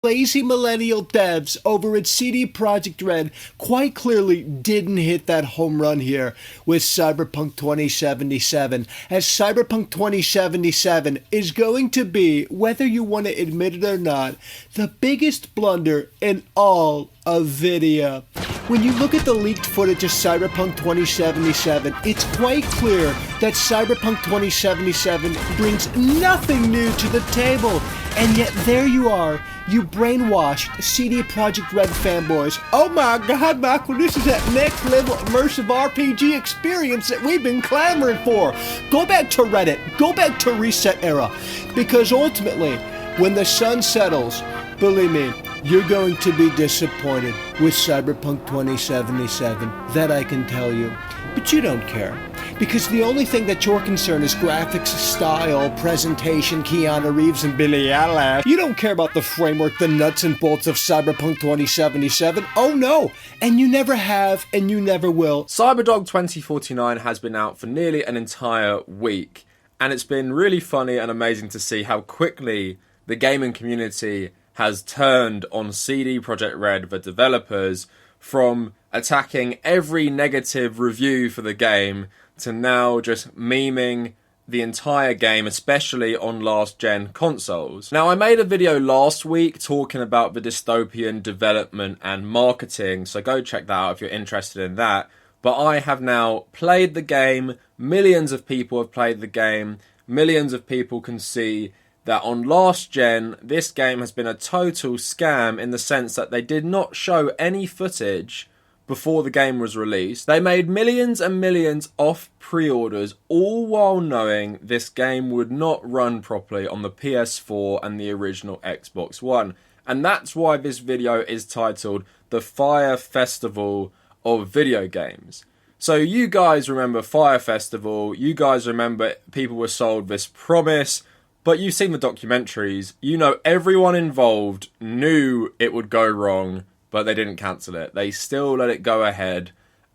lazy millennial devs over at CD Projekt Red quite clearly didn't hit that home run here with Cyberpunk 2077, as Cyberpunk 2077 is going to be, whether you want to admit it or not, the biggest blunder in all of video. When you look at the leaked footage of Cyberpunk 2077, it's quite clear that Cyberpunk 2077 brings nothing new to the table. And yet there you are, you brainwashed CD Projekt Red fanboys. Oh my god, Michael, this is that next level immersive RPG experience that we've been clamoring for. Go back to Reddit, go back to Reset Era, because ultimately, when the sun settles, believe me, you're going to be disappointed with Cyberpunk 2077, that I can tell you. But you don't care, because the only thing that you're concerned is graphics, style, presentation, Keanu Reeves and Billie Eilish. You don't care about the framework, the nuts and bolts of Cyberpunk 2077. Oh no, and you never have, and you never will. Cyberdog 2049 has been out for nearly an entire week, and it's been really funny and amazing to see how quickly the gaming community has turned on CD Projekt Red, the developers, from attacking every negative review for the game to now just memeing the entire game, especially on last-gen consoles. Now, I made a video last week talking about the dystopian development and marketing, so go check that out if you're interested in that. But I have now played the game, millions of people have played the game, millions of people can see that on last gen, this game has been a total scam in the sense that they did not show any footage before the game was released. They made millions and millions off pre-orders, all while knowing this game would not run properly on the PS4 and the original Xbox One. And that's why this video is titled The Fyre Festival of Video Games. So you guys remember Fyre Festival, you guys remember people were sold this promise. But you've seen the documentaries, you know everyone involved knew it would go wrong, but they didn't cancel it. They still let it go ahead,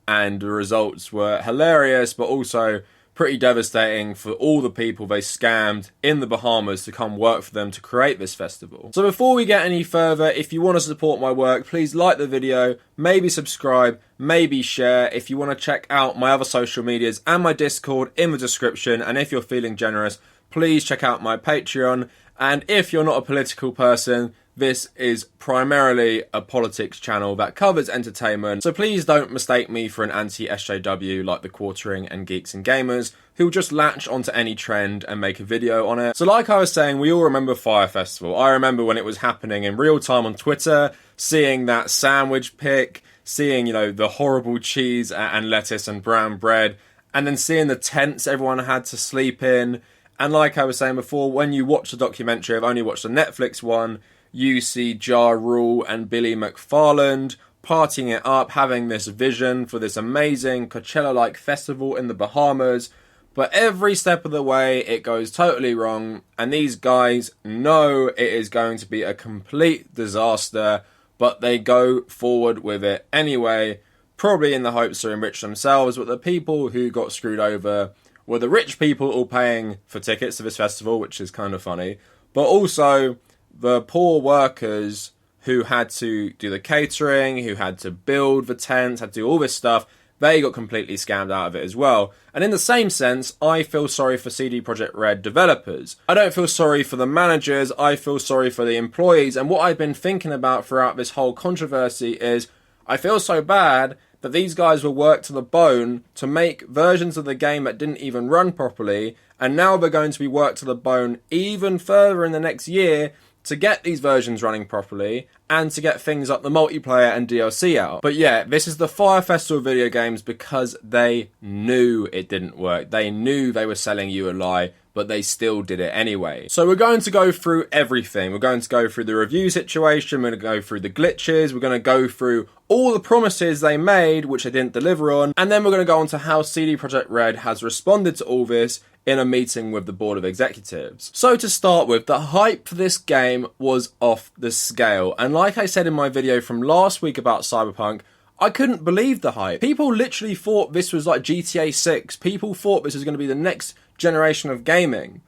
and the results were hilarious, but also pretty devastating for all the people they scammed in the Bahamas to come work for them to create this festival. So before we get any further, if you want to support my work, please like the video, maybe subscribe, maybe share. If you want to check out my other social medias and my Discord in the description, and if you're feeling generous, please check out my Patreon. And if you're not a political person, this is primarily a politics channel that covers entertainment, so please don't mistake me for an anti-SJW like the Quartering and Geeks and Gamers, who'll just latch onto any trend and make a video on it. So like I was saying, we all remember Fyre Festival. I remember when it was happening in real time on Twitter, seeing that sandwich pic, seeing, you know, the horrible cheese and lettuce and brown bread, and then seeing the tents everyone had to sleep in. And like I was saying before, when you watch the documentary, I've only watched the Netflix one, you see Ja Rule and Billy McFarland partying it up, having this vision for this amazing Coachella-like festival in the Bahamas. But every step of the way, it goes totally wrong. And these guys know it is going to be a complete disaster, but they go forward with it anyway, probably in the hopes to enrich themselves. But the people who got screwed over were the rich people all paying for tickets to this festival, which is kind of funny, but also the poor workers who had to do the catering, who had to build the tents, had to do all this stuff. They got completely scammed out of it as well. And in the same sense, I feel sorry for CD Projekt Red developers. I don't feel sorry for the managers, I feel sorry for the employees. And what I've been thinking about throughout this whole controversy is, I feel so bad that these guys were worked to the bone to make versions of the game that didn't even run properly, and now they're going to be worked to the bone even further in the next year to get these versions running properly, and to get things like the multiplayer and DLC out. But yeah, this is the Fyre Festival of video games because they knew it didn't work. They knew they were selling you a lie, but they still did it anyway. So we're going to go through everything. We're going to go through the review situation, we're going to go through the glitches, we're going to go through all the promises they made, which they didn't deliver on, and then we're going to go on to how CD Projekt Red has responded to all this in a meeting with the board of executives. So to start with, the hype for this game was off the scale, and like I said in my video from last week about Cyberpunk, I couldn't believe the hype. People literally thought this was like GTA 6. People thought this was going to be the next generation of gaming.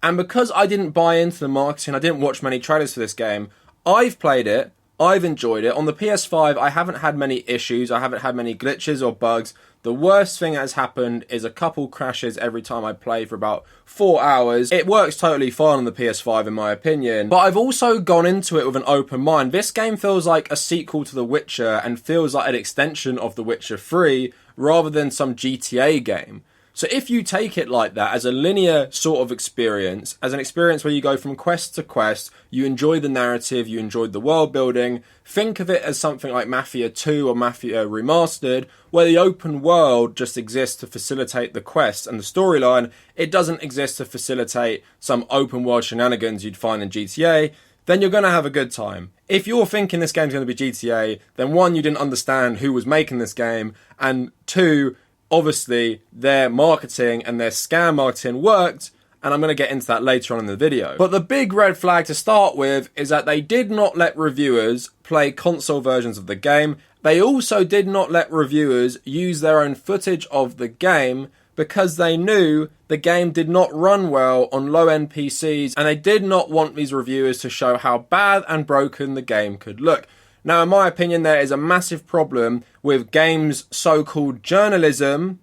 And because I didn't buy into the marketing, I didn't watch many trailers for this game, I've played it, I've enjoyed it. On the PS5, I haven't had many issues, I haven't had many glitches or bugs. The worst thing that has happened is a couple crashes every time I play for about 4 hours. It works totally fine on the PS5 in my opinion, but I've also gone into it with an open mind. This game feels like a sequel to The Witcher and feels like an extension of The Witcher 3 rather than some GTA game. So if you take it like that, as a linear sort of experience, as an experience where you go from quest to quest, you enjoy the narrative, you enjoy the world building, think of it as something like Mafia 2 or Mafia Remastered, where the open world just exists to facilitate the quest and the storyline. It doesn't exist to facilitate some open world shenanigans you'd find in GTA. Then you're going to have a good time. If you're thinking this game's going to be GTA, then one, you didn't understand who was making this game, and two, obviously, their marketing and their scam marketing worked, and I'm going to get into that later on in the video. But the big red flag to start with is that they did not let reviewers play console versions of the game. They also did not let reviewers use their own footage of the game because they knew the game did not run well on low-end PCs, and they did not want these reviewers to show how bad and broken the game could look. Now, in my opinion, there is a massive problem with games' so-called journalism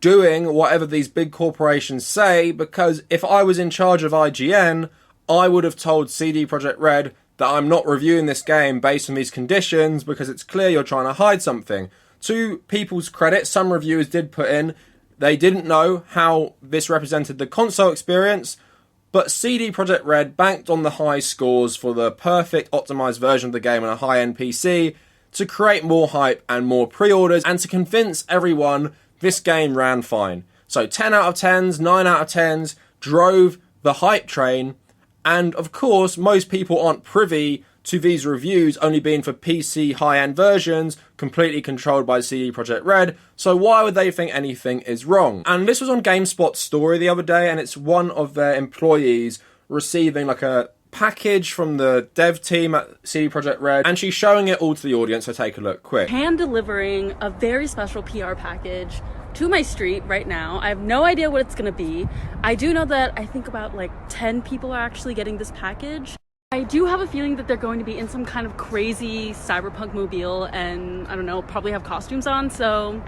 doing whatever these big corporations say, because if I was in charge of IGN, I would have told CD Projekt Red that I'm not reviewing this game based on these conditions because it's clear you're trying to hide something. To people's credit, some reviewers did put in they didn't know how this represented the console experience, but CD Projekt Red banked on the high scores for the perfect optimized version of the game on a high-end PC to create more hype and more pre-orders and to convince everyone this game ran fine. So 10 out of 10s, 9 out of 10s drove the hype train, and of course most people aren't privy to these reviews only being for PC high-end versions completely controlled by CD Projekt Red, so why would they think anything is wrong? And this was on GameSpot's story the other day, and it's one of their employees receiving like a package from the dev team at CD Projekt Red, and she's showing it all to the audience, so take a look quick. Hand delivering a very special PR package to my street right now. I have no idea what it's gonna be. I do know that I think about like 10 people are actually getting this package. I do have a feeling that they're going to be in some kind of crazy cyberpunk mobile and I don't know, probably have costumes on, so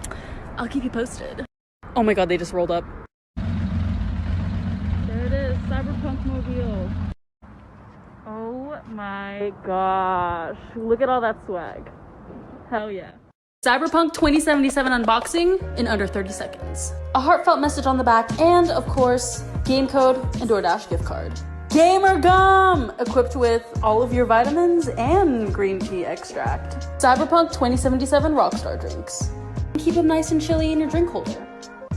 I'll keep you posted. Oh my god, they just rolled up. There it is, cyberpunk mobile. Oh my gosh, look at all that swag. Hell yeah. Cyberpunk 2077 unboxing in under 30 seconds. A heartfelt message on the back and, of course, game code and DoorDash gift card. Gamer Gum! Equipped with all of your vitamins and green tea extract. Cyberpunk 2077 Rockstar drinks. Keep them nice and chilly in your drink holder.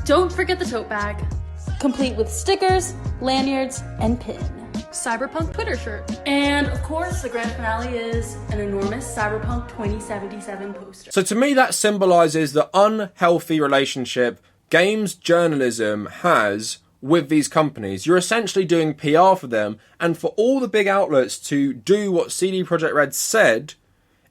Don't forget the tote bag. Complete with stickers, lanyards, and pin. Cyberpunk Twitter shirt. And of course, the grand finale is an enormous Cyberpunk 2077 poster. So to me, that symbolizes the unhealthy relationship games journalism has with these companies. You're essentially doing PR for them, and for all the big outlets to do what CD Projekt Red said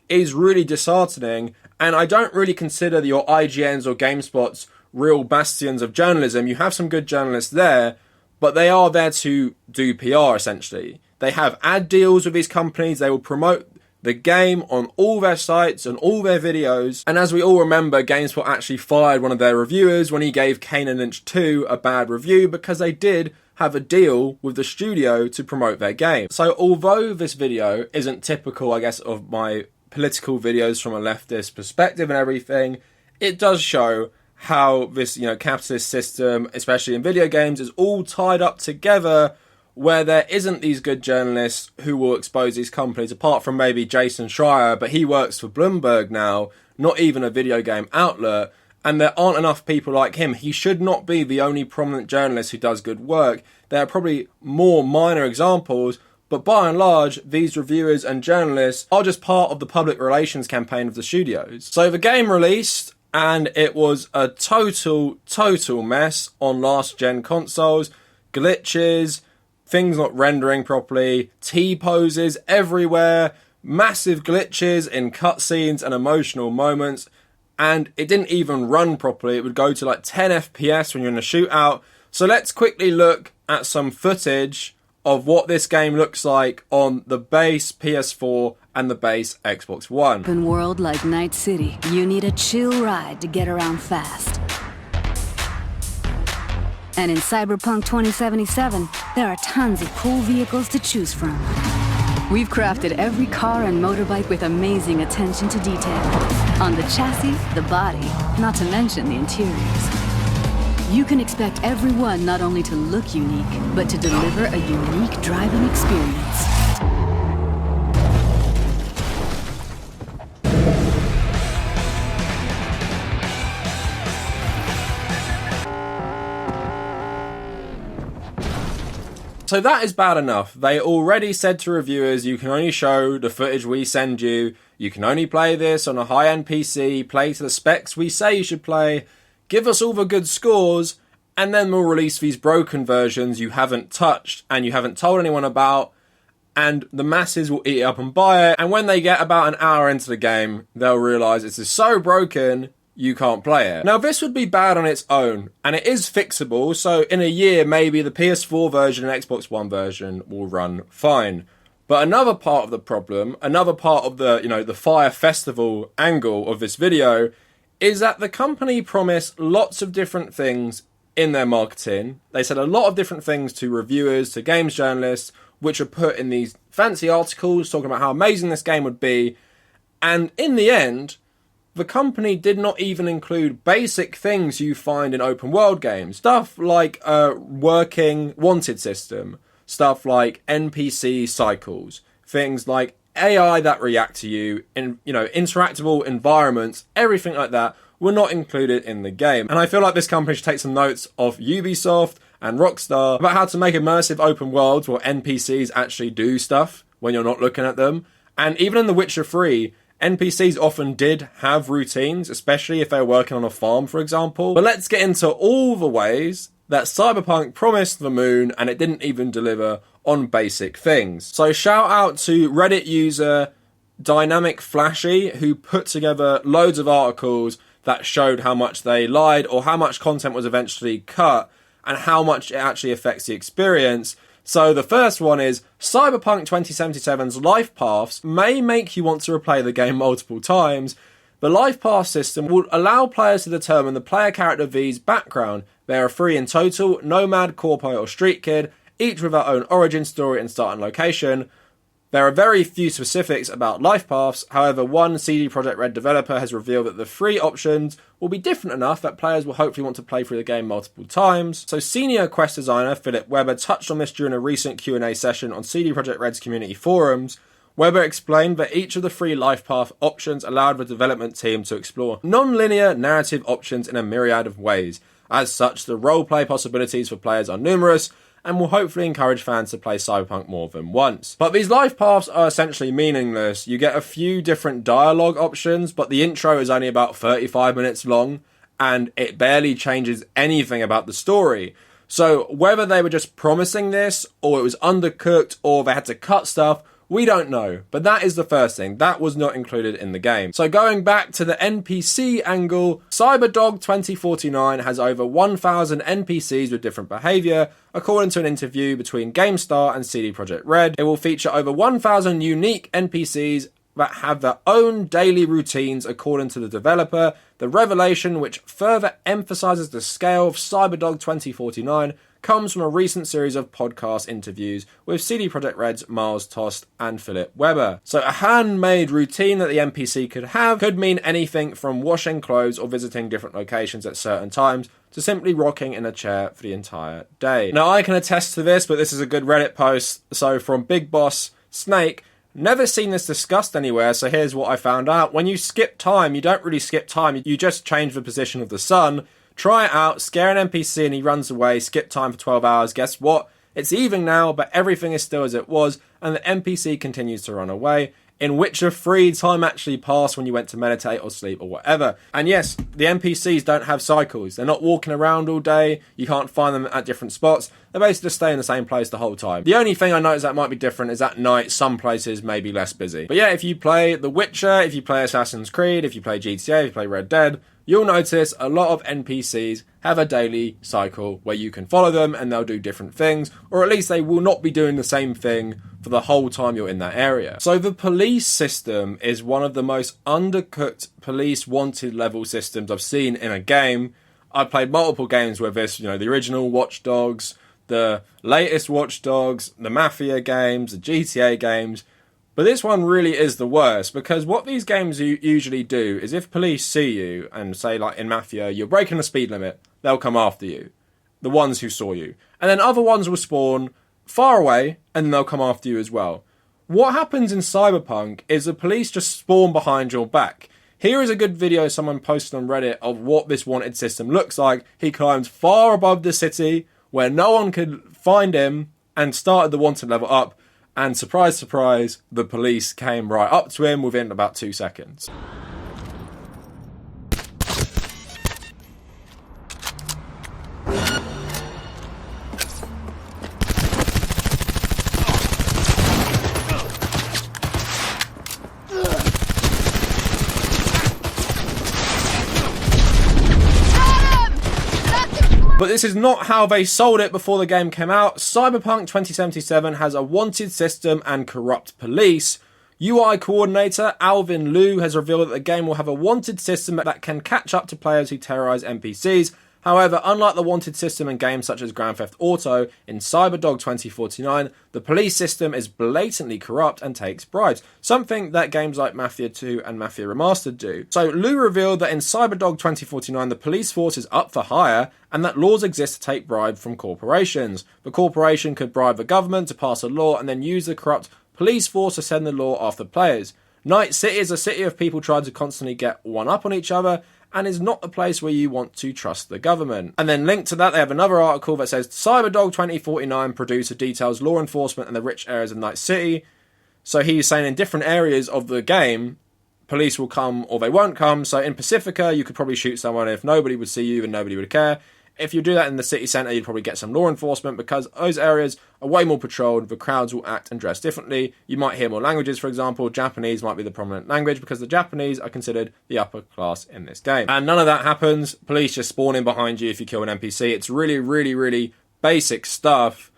is really disheartening, and I don't really consider your IGNs or GameSpots real bastions of journalism. You have some good journalists there, but they are there to do PR essentially. They have ad deals with these companies, they will promote the game on all their sites and all their videos. And as we all remember, GameSpot actually fired one of their reviewers when he gave Kane and Lynch 2 a bad review because they did have a deal with the studio to promote their game. So although this video isn't typical, I guess, of my political videos from a leftist perspective and everything, it does show how this, capitalist system, especially in video games, is all tied up together, where there isn't these good journalists who will expose these companies, apart from maybe Jason Schreier, but he works for Bloomberg now, not even a video game outlet, and there aren't enough people like him. He should not be the only prominent journalist who does good work. There are probably more minor examples, but by and large, these reviewers and journalists are just part of the public relations campaign of the studios. So the game released, and it was a total mess on last-gen consoles. Glitches, things not rendering properly, T-poses everywhere, massive glitches in cutscenes and emotional moments, and it didn't even run properly. It would go to like 10 FPS when you're in a shootout. So let's quickly look at some footage of what this game looks like on the base PS4 and the base Xbox One. Open world like Night City, you need a chill ride to get around fast. And in Cyberpunk 2077, there are tons of cool vehicles to choose from. We've crafted every car and motorbike with amazing attention to detail. On the chassis, the body, not to mention the interiors. You can expect everyone not only to look unique, but to deliver a unique driving experience. So that is bad enough. They already said to reviewers, you can only show the footage we send you. You can only play this on a high-end PC, play to the specs we say you should play, give us all the good scores, and then we'll release these broken versions you haven't touched and you haven't told anyone about, and the masses will eat it up and buy it, and when they get about an hour into the game, they'll realise this is so broken, you can't play it. Now, this would be bad on its own, and it is fixable, so in a year, maybe the PS4 version and Xbox One version will run fine. But another part of the problem, another part of the, the Fyre Festival angle of this video, is that the company promised lots of different things in their marketing. They said a lot of different things to reviewers, to games journalists, which are put in these fancy articles talking about how amazing this game would be, and in the end, the company did not even include basic things you find in open world games. Stuff like a working wanted system. Stuff like NPC cycles. Things like AI that react to you. Interactable environments. Everything like that were not included in the game. And I feel like this company should take some notes off Ubisoft and Rockstar about how to make immersive open worlds where NPCs actually do stuff when you're not looking at them. And even in The Witcher 3, NPCs often did have routines, especially if they were working on a farm, for example. But let's get into all the ways that Cyberpunk promised the moon and it didn't even deliver on basic things. So shout out to Reddit user Dynamic Flashy, who put together loads of articles that showed how much they lied or how much content was eventually cut and how much it actually affects the experience. So the first one is, Cyberpunk 2077's life paths may make you want to replay the game multiple times. The life path system will allow players to determine the player character V's background. There are 3 in total: Nomad, Corpo or Street Kid, each with their own origin story and starting location. There are very few specifics about life paths, however one CD Projekt Red developer has revealed that the 3 options will be different enough that players will hopefully want to play through the game multiple times. So senior quest designer Philip Weber touched on this during a recent Q&A session on CD Projekt Red's community forums. Weber explained that each of the 3 life path options allowed the development team to explore non-linear narrative options in a myriad of ways. As such, the roleplay possibilities for players are numerous, and will hopefully encourage fans to play Cyberpunk more than once. But these life paths are essentially meaningless. You get a few different dialogue options, but the intro is only about 35 minutes long, and it barely changes anything about the story. So whether they were just promising this, or it was undercooked, or they had to cut stuff, we don't know. But that is the first thing. That was not included in the game. So going back to the NPC angle, Cyberdog 2049 has over 1,000 NPCs with different behaviour, according to an interview between GameStar and CD Projekt Red. It will feature over 1,000 unique NPCs that have their own daily routines according to the developer. The revelation, which further emphasises the scale of Cyberdog 2049, comes from a recent series of podcast interviews with CD Projekt Red's Miles Tost and Philip Weber. So a handmade routine that the NPC could have could mean anything from washing clothes or visiting different locations at certain times to simply rocking in a chair for the entire day. Now I can attest to this, but this is a good Reddit post. So from Big Boss Snake, never seen this discussed anywhere, so here's what I found out. When you skip time, you don't really skip time, you just change the position of the sun. Try it out, scare an NPC and he runs away, skip time for 12 hours, guess what? It's evening now, but everything is still as it was, and the NPC continues to run away. In Witcher 3, time actually passed when you went to meditate or sleep or whatever. And yes, the NPCs don't have cycles. They're not walking around all day, you can't find them at different spots. They basically just stay in the same place the whole time. The only thing I notice that might be different is at night, some places may be less busy. But yeah, if you play The Witcher, if you play Assassin's Creed, if you play GTA, if you play Red Dead, you'll notice a lot of NPCs have a daily cycle where you can follow them and they'll do different things, or at least they will not be doing the same thing for the whole time you're in that area. So the police system is one of the most undercooked police wanted level systems I've seen in a game. I've played multiple games with this, the original Watch Dogs, the latest Watch Dogs, the Mafia games, the GTA games, but this one really is the worst, because what these games usually do is if police see you and say, like in Mafia, you're breaking the speed limit, they'll come after you, the ones who saw you, and then other ones will spawn far away and then they'll come after you as well. What happens in Cyberpunk is the police just spawn behind your back. Here is a good video someone posted on Reddit of what this wanted system looks like. He climbs far above the city where no one could find him and started the wanted level up, and surprise, surprise, the police came right up to him within about 2 seconds. But this is not how they sold it before the game came out. Cyberpunk 2077 has a wanted system and corrupt police. UI coordinator Alvin Liu has revealed that the game will have a wanted system that can catch up to players who terrorize NPCs. However, unlike the wanted system in games such as Grand Theft Auto, in Cyberdog 2049, the police system is blatantly corrupt and takes bribes, something that games like Mafia 2 and Mafia Remastered do. So Liu revealed that in Cyberdog 2049, the police force is up for hire, and that laws exist to take bribe from corporations. The corporation could bribe the government to pass a law and then use the corrupt police force to send the law after players. Night City is a city of people trying to constantly get one up on each other, and is not the place where you want to trust the government. And then linked to that, they have another article that says Cyberdog 2049 producer details law enforcement in the rich areas of Night City. So he's saying in different areas of the game, police will come or they won't come. So in Pacifica, you could probably shoot someone. If nobody would see you, then nobody would care. If you do that in the city centre, you'd probably get some law enforcement because those areas are way more patrolled. The crowds will act and dress differently. You might hear more languages, for example. Japanese might be the prominent language because the Japanese are considered the upper class in this game. And none of that happens. Police just spawn in behind you if you kill an NPC. It's really, really, really basic stuff.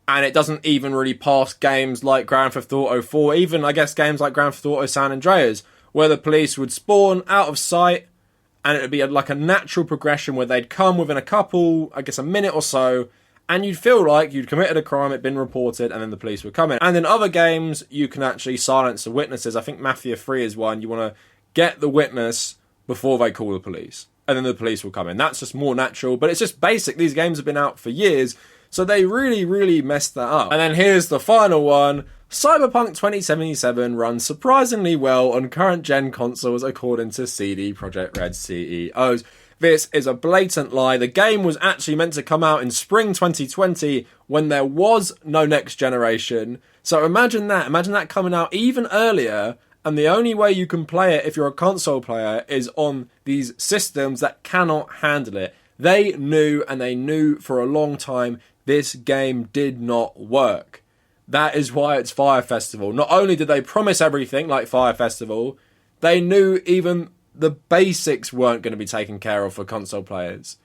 And it doesn't even really pass games like Grand Theft Auto 4, even, I guess, games like Grand Theft Auto San Andreas, where the police would spawn out of sight, and it would be like a natural progression where they'd come within a minute or so, and you'd feel like you'd committed a crime, it'd been reported, and then the police would come in. And in other games, you can actually silence the witnesses. I think Mafia 3 is one. You want to get the witness before they call the police, and then the police will come in. That's just more natural, but it's just basic. These games have been out for years, so they really, really messed that up. And then here's the final one. Cyberpunk 2077 runs surprisingly well on current-gen consoles according to CD Projekt Red CEOs. This is a blatant lie. The game was actually meant to come out in spring 2020 when there was no next generation. So imagine that coming out even earlier, and the only way you can play it if you're a console player is on these systems that cannot handle it. They knew, and they knew for a long time, this game did not work. That is why it's Fyre Festival. Not only did they promise everything like Fyre Festival, they knew even the basics weren't going to be taken care of for console players.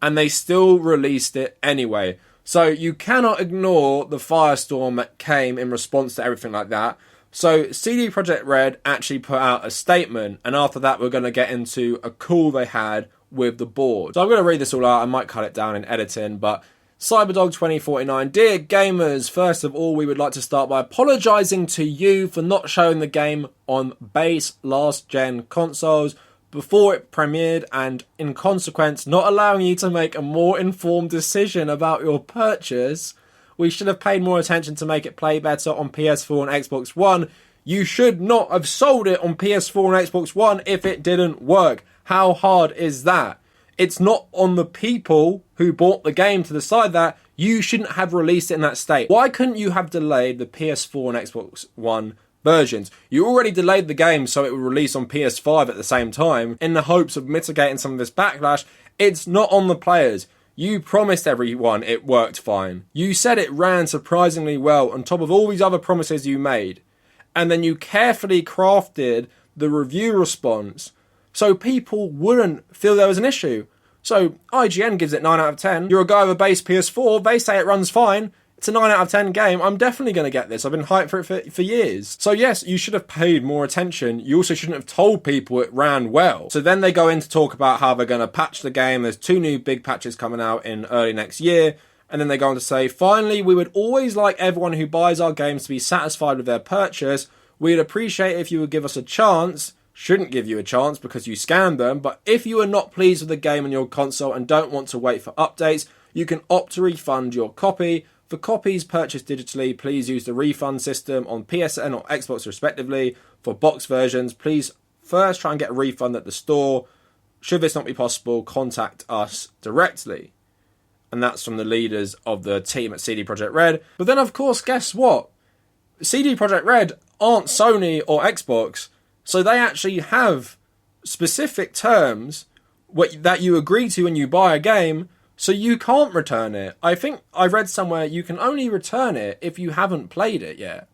And they still released it anyway. So you cannot ignore the firestorm that came in response to everything like that. So CD Projekt Red actually put out a statement, and after that we're going to get into a call they had with the board. So I'm going to read this all out. I might cut it down in editing, but Cyberdog 2049, dear gamers, first of all, we would like to start by apologising to you for not showing the game on base last-gen consoles before it premiered, and in consequence, not allowing you to make a more informed decision about your purchase. We should have paid more attention to make it play better on PS4 and Xbox One. You should not have sold it on PS4 and Xbox One if it didn't work. How hard is that? It's not on the people who bought the game to decide that. You shouldn't have released it in that state. Why couldn't you have delayed the PS4 and Xbox One versions? You already delayed the game so it would release on PS5 at the same time in the hopes of mitigating some of this backlash. It's not on the players. You promised everyone it worked fine. You said it ran surprisingly well on top of all these other promises you made. And then you carefully crafted the review response so people wouldn't feel there was an issue. So IGN gives it 9 out of 10. You're a guy with a base PS4, they say it runs fine. It's a 9 out of 10 game. I'm definitely going to get this. I've been hyped for it for years. So yes, you should have paid more attention. You also shouldn't have told people it ran well. So then they go in to talk about how they're going to patch the game. There's 2 new big patches coming out in early next year. And then they go on to say, finally, we would always like everyone who buys our games to be satisfied with their purchase. We'd appreciate if you would give us a chance. Shouldn't give you a chance because you scammed them. But if you are not pleased with the game on your console and don't want to wait for updates, you can opt to refund your copy. For copies purchased digitally, please use the refund system on PSN or Xbox respectively. For box versions, please first try and get a refund at the store. Should this not be possible, contact us directly. And that's from the leaders of the team at CD Projekt Red. But then, of course, guess what? CD Projekt Red aren't Sony or Xbox, so they actually have specific terms that you agree to when you buy a game, so you can't return it. I think I read somewhere you can only return it if you haven't played it yet.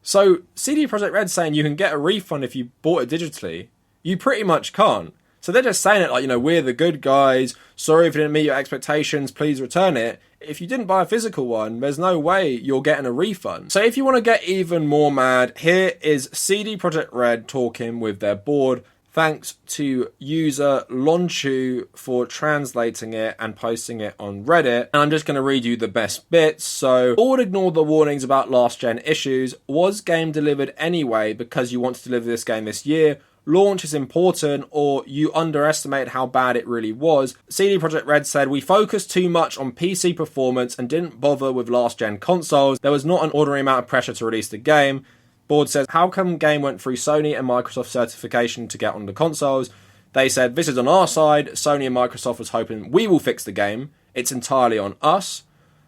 So CD Projekt Red saying you can get a refund if you bought it digitally, you pretty much can't. So they're just saying it like, we're the good guys, sorry if it didn't meet your expectations, please return it. If you didn't buy a physical one, there's no way you're getting a refund. So if you want to get even more mad, here is CD Projekt Red talking with their board. Thanks to user Lonchu for translating it and posting it on Reddit. And I'm just going to read you the best bits. So, board ignored the warnings about last gen issues. Was game delivered anyway because you want to deliver this game this year? Launch is important, or you underestimate how bad it really was. CD Projekt Red said, we focused too much on PC performance and didn't bother with last gen consoles. There was not an ordinary amount of pressure to release the game. Board says, how come game went through Sony and Microsoft certification to get on the consoles? They said, this is on our side. Sony and Microsoft was hoping we will fix the game. It's entirely on us.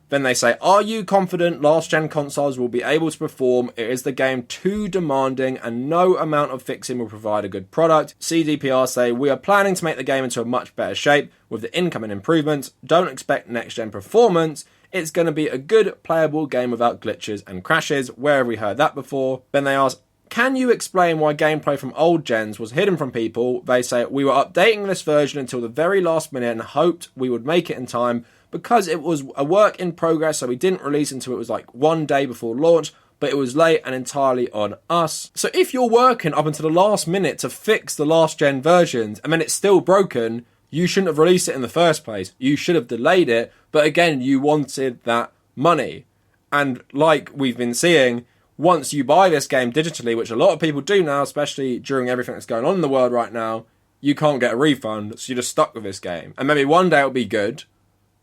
Then they say, are you confident last-gen consoles will be able to perform? Is the game too demanding and no amount of fixing will provide a good product? CDPR say, we are planning to make the game into a much better shape with the incoming improvements. Don't expect next-gen performance. It's going to be a good playable game without glitches and crashes. Where have we heard that before? Then they ask, can you explain why gameplay from old gens was hidden from people? They say, we were updating this version until the very last minute and hoped we would make it in time because it was a work in progress, so we didn't release until it was like 1 day before launch, but it was late and entirely on us. So if you're working up until the last minute to fix the last gen versions and then it's still broken, you shouldn't have released it in the first place. You should have delayed it, but again, you wanted that money. And like we've been seeing, once you buy this game digitally, which a lot of people do now, especially during everything that's going on in the world right now, you can't get a refund, so you're just stuck with this game. And maybe one day it'll be good,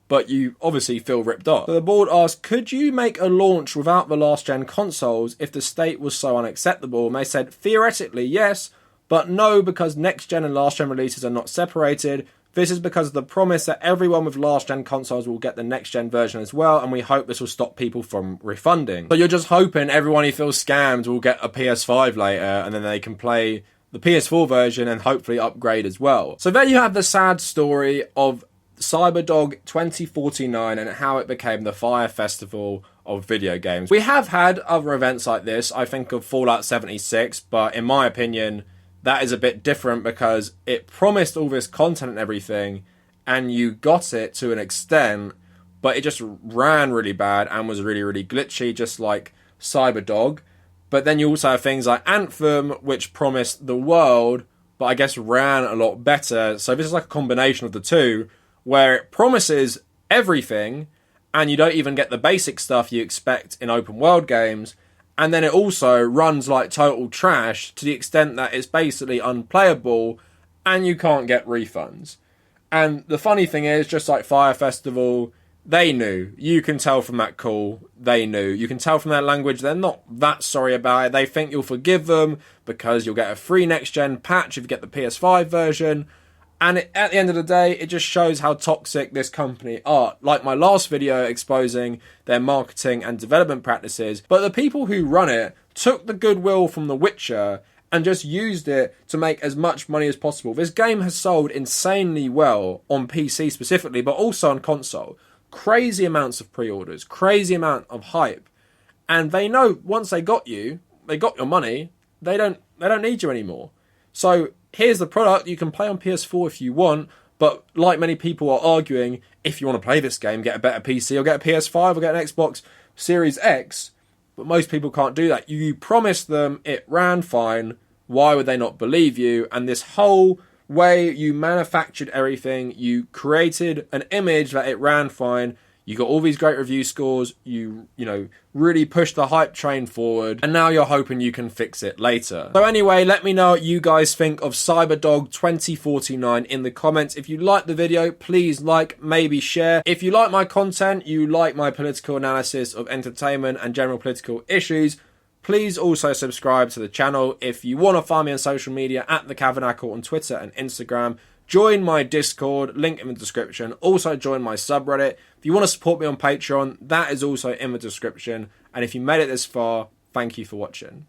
but you obviously feel ripped off. So the board asked, could you make a launch without the last gen consoles if the state was so unacceptable? And they said, theoretically, yes, but no, because next gen and last gen releases are not separated. This is because of the promise that everyone with last gen consoles will get the next gen version as well, and we hope this will stop people from refunding. So you're just hoping everyone who feels scammed will get a PS5 later, and then they can play the PS4 version and hopefully upgrade as well. So there you have the sad story of Cyberdog 2049 and how it became the Fyre Festival of video games. We have had other events like this. I think of Fallout 76, but in my opinion, that is a bit different because it promised all this content and everything, and you got it to an extent, but it just ran really bad and was really, really glitchy, just like Cyberdog. But then you also have things like Anthem, which promised the world, but I guess ran a lot better. So this is like a combination of the two, where it promises everything, and you don't even get the basic stuff you expect in open world games, and then it also runs like total trash to the extent that it's basically unplayable, and you can't get refunds. And the funny thing is, just like Fyre Festival, they knew. You can tell from that call, they knew. You can tell from their language, they're not that sorry about it. They think you'll forgive them because you'll get a free next-gen patch if you get the PS5 version. And at the end of the day, it just shows how toxic this company are. Like my last video exposing their marketing and development practices. But the people who run it took the goodwill from The Witcher and just used it to make as much money as possible. This game has sold insanely well on PC specifically, but also on console. Crazy amounts of pre-orders, crazy amount of hype. And they know once they got you, they got your money, they don't need you anymore. So here's the product, you can play on PS4 if you want, but like many people are arguing, if you want to play this game, get a better PC or get a PS5 or get an Xbox Series X. But most people can't do that. You promised them it ran fine. Why would they not believe you? And this whole way you manufactured everything, you created an image that it ran fine. You got all these great review scores, you know, really pushed the hype train forward, and now you're hoping you can fix it later. So anyway, let me know what you guys think of Cyberdog 2049 in the comments. If you like the video, please like, maybe share. If you like my content, you like my political analysis of entertainment and general political issues, please also subscribe to the channel. If you want to find me on social media, at the Kavernacle on Twitter and Instagram. Join my Discord, link in the description. Also join my subreddit. If you want to support me on Patreon, that is also in the description. And if you made it this far, thank you for watching.